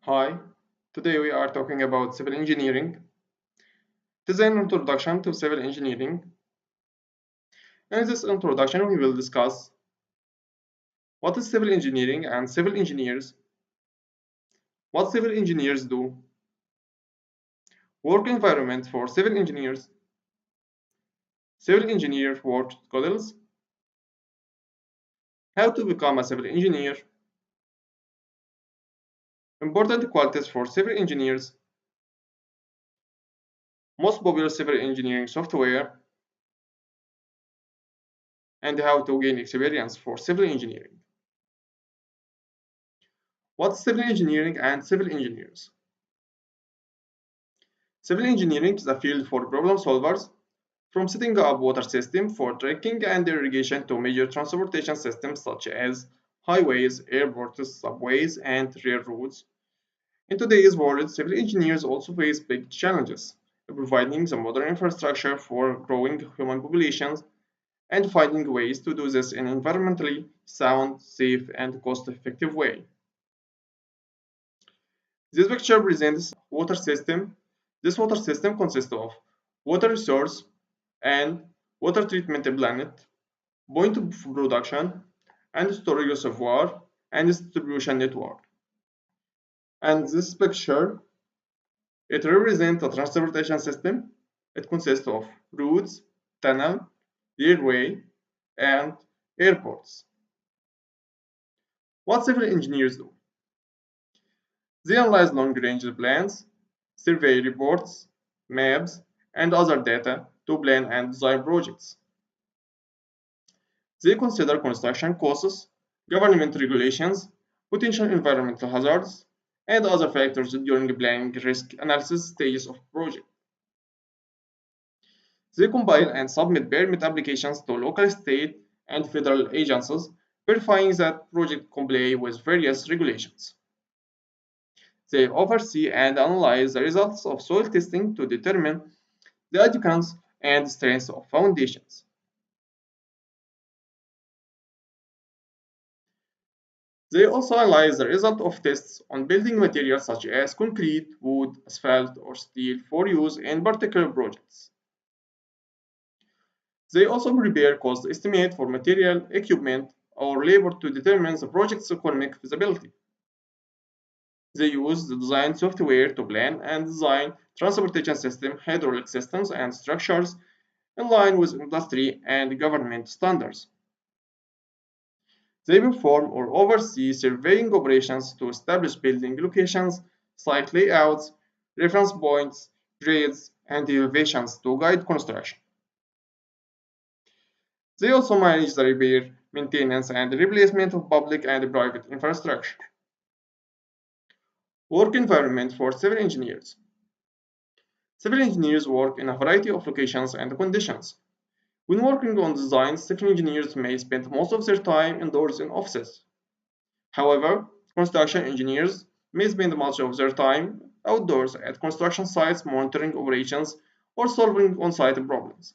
Hi, today we are talking about civil engineering. It is an introduction to civil engineering. In this introduction, we will discuss what is civil engineering and civil engineers, what civil engineers do, work environment for civil engineers, civil engineer work skills, how to become a civil engineer, important qualities for civil engineers, most popular civil engineering software, and how to gain experience for civil engineering. What's civil engineering and civil engineers? Civil engineering is a field for problem solvers, from setting up water system for drinking and irrigation to major transportation systems such as highways, airports, subways, and railroads. In today's world, civil engineers also face big challenges, providing the modern infrastructure for growing human populations and finding ways to do this in an environmentally sound, safe, and cost-effective way. This picture presents water system. This water system consists of water resource and water treatment plant, point of production, and storage reservoir and distribution network. And this picture, it represents a transportation system. It consists of roads, tunnel, railway, and airports. What civil engineers do? They analyze long-range plans, survey reports, maps, and other data to plan and design projects. They consider construction costs, government regulations, potential environmental hazards, and other factors during planning risk analysis stages of project. They compile and submit permit applications to local, state, and federal agencies, verifying that projects comply with various regulations. They oversee and analyze the results of soil testing to determine the adequacy and strength of foundations. They also analyze the result of tests on building materials such as concrete, wood, asphalt, or steel for use in particular projects. They also prepare cost estimate for material, equipment, or labor to determine the project's economic feasibility. They use the design software to plan and design transportation system, hydraulic systems, and structures in line with industry and government standards. They perform or oversee surveying operations to establish building locations, site layouts, reference points, grades, and elevations to guide construction. They also manage the repair, maintenance, and replacement of public and private infrastructure. Work environment for civil engineers. Civil engineers work in a variety of locations and conditions. When working on designs, civil engineers may spend most of their time indoors in offices. However, construction engineers may spend much of their time outdoors at construction sites monitoring operations or solving on-site problems.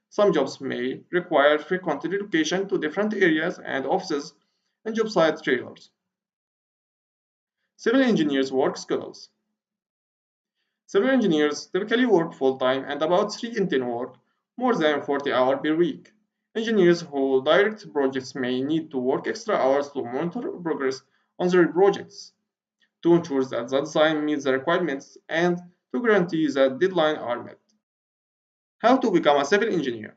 Some jobs may require frequent relocation to different areas and offices and job site trailers. Civil engineers work skills. Civil engineers typically work full-time and about 3 in 10 work more than 40 hours per week. Engineers who direct projects may need to work extra hours to monitor progress on their projects, to ensure that the design meets the requirements, and to guarantee that deadlines are met. How to become a civil engineer?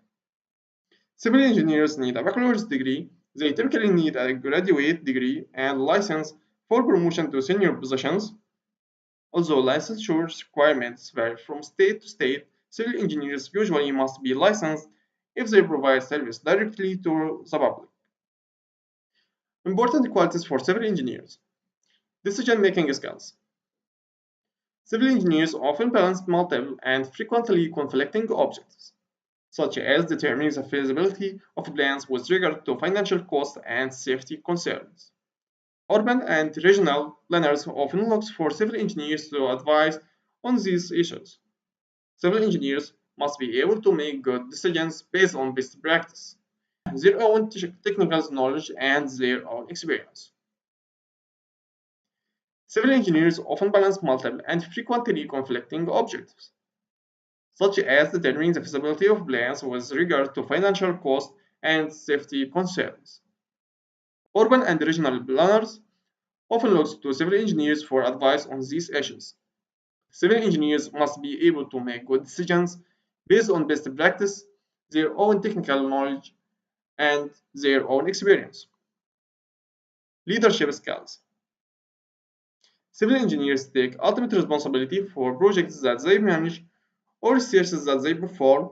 Civil engineers need a bachelor's degree. They typically need a graduate degree and license for promotion to senior positions. Although licensure requirements vary from state to state, civil engineers usually must be licensed if they provide service directly to the public. Important qualities for civil engineers. Decision-making skills. Civil engineers often balance multiple and frequently conflicting objectives, such as determining the feasibility of plans with regard to financial costs and safety concerns. Urban and regional planners often look for civil engineers to advise on these issues. Civil engineers must be able to make good decisions based on best practice, their own technical knowledge, and their own experience. Civil engineers often balance multiple and frequently conflicting objectives, such as determining the feasibility of plans with regard to financial cost and safety concerns. Urban and regional planners often look to civil engineers for advice on these issues. Civil engineers must be able to make good decisions based on best practice, their own technical knowledge, and their own experience. Leadership skills. Civil engineers take ultimate responsibility for projects that they manage or researches that they perform.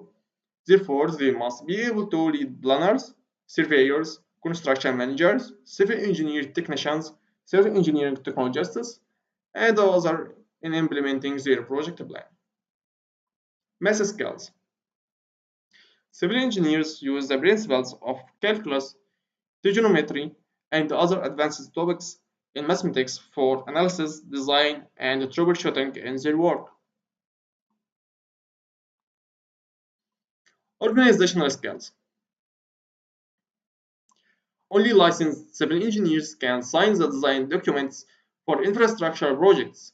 Therefore, they must be able to lead planners, surveyors, construction managers, civil engineer technicians, civil engineering technologists, and others in implementing their project plan. Math skills. Civil engineers use the principles of calculus, trigonometry, and other advanced topics in mathematics for analysis, design, and troubleshooting in their work. Organizational skills. Only licensed civil engineers can sign the design documents for infrastructure projects.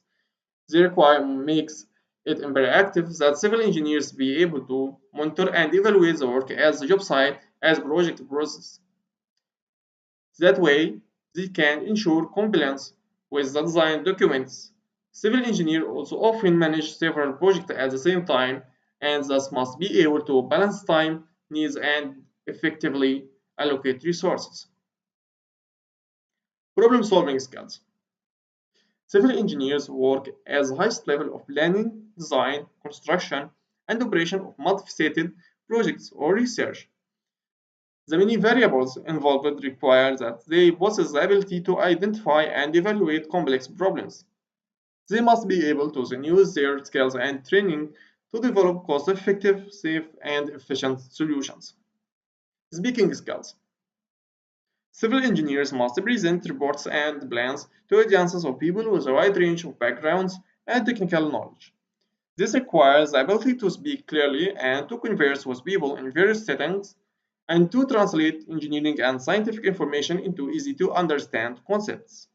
The requirement makes it imperative that civil engineers be able to monitor and evaluate the work at the job site as project process. That way, they can ensure compliance with the design documents. Civil engineers also often manage several projects at the same time and thus must be able to balance time, needs, and effectively allocate resources. Problem solving skills. Civil engineers work at the highest level of planning, design, construction, and operation of multifaceted projects or research. The many variables involved require that they possess the ability to identify and evaluate complex problems. They must be able to then use their skills and training to develop cost-effective, safe, and efficient solutions. Speaking skills. Civil engineers must present reports and plans to audiences of people with a wide range of backgrounds and technical knowledge. This requires the ability to speak clearly and to converse with people in various settings and to translate engineering and scientific information into easy to understand concepts.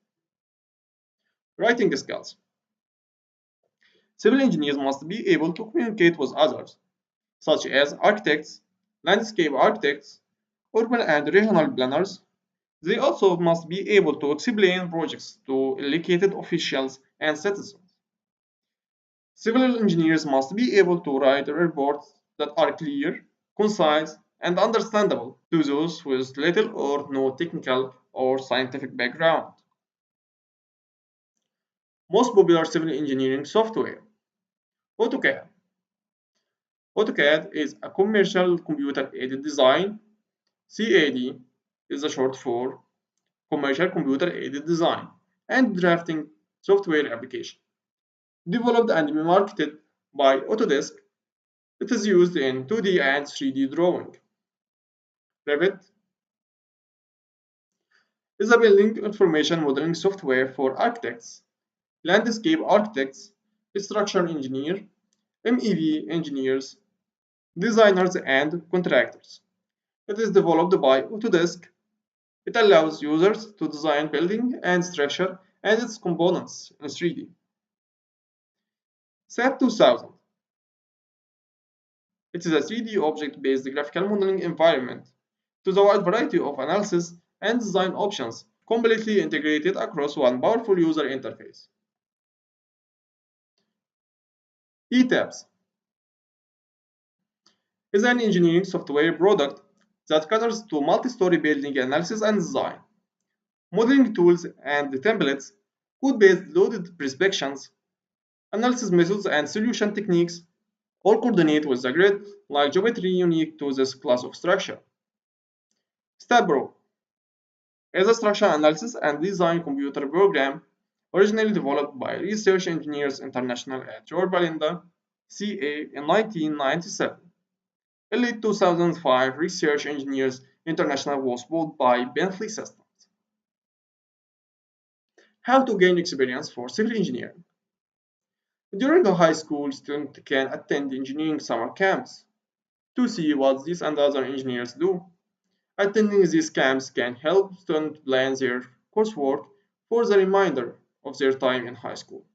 Writing skills. Civil engineers must be able to communicate with others, such as architects, landscape architects, urban and regional planners. They also must be able to explain projects to elected officials and citizens. Civil engineers must be able to write reports that are clear, concise, and understandable to those with little or no technical or scientific background. Most popular civil engineering software. AutoCAD. AutoCAD is a commercial computer-aided design. CAD is the short for Commercial Computer-Aided Design and Drafting Software Application. Developed and marketed by Autodesk, it is used in 2D and 3D drawing. Revit is a building information modeling software for architects, landscape architects, structural engineers, MEV engineers, designers, and contractors. It is developed by Autodesk. It allows users to design building and structure and its components in 3D. SAP 2000. It is a 3D object-based graphical modeling environment to the wide variety of analysis and design options completely integrated across one powerful user interface. ETABS is an engineering software product that caters to multi-story building analysis and design. Modeling tools and templates, code-based loaded prescriptions, analysis methods, and solution techniques all coordinate with the grid-like geometry unique to this class of structure. STAPRO is a structural analysis and design computer program originally developed by Research Engineers International at Yorba Linda, CA in 1997. In late 2005, Research Engineers International was bought by Bentley Systems. How to gain experience for civil engineering. During a high school, students can attend engineering summer camps to see what these and other engineers do. Attending these camps can help students plan their coursework for the remainder of their time in high school.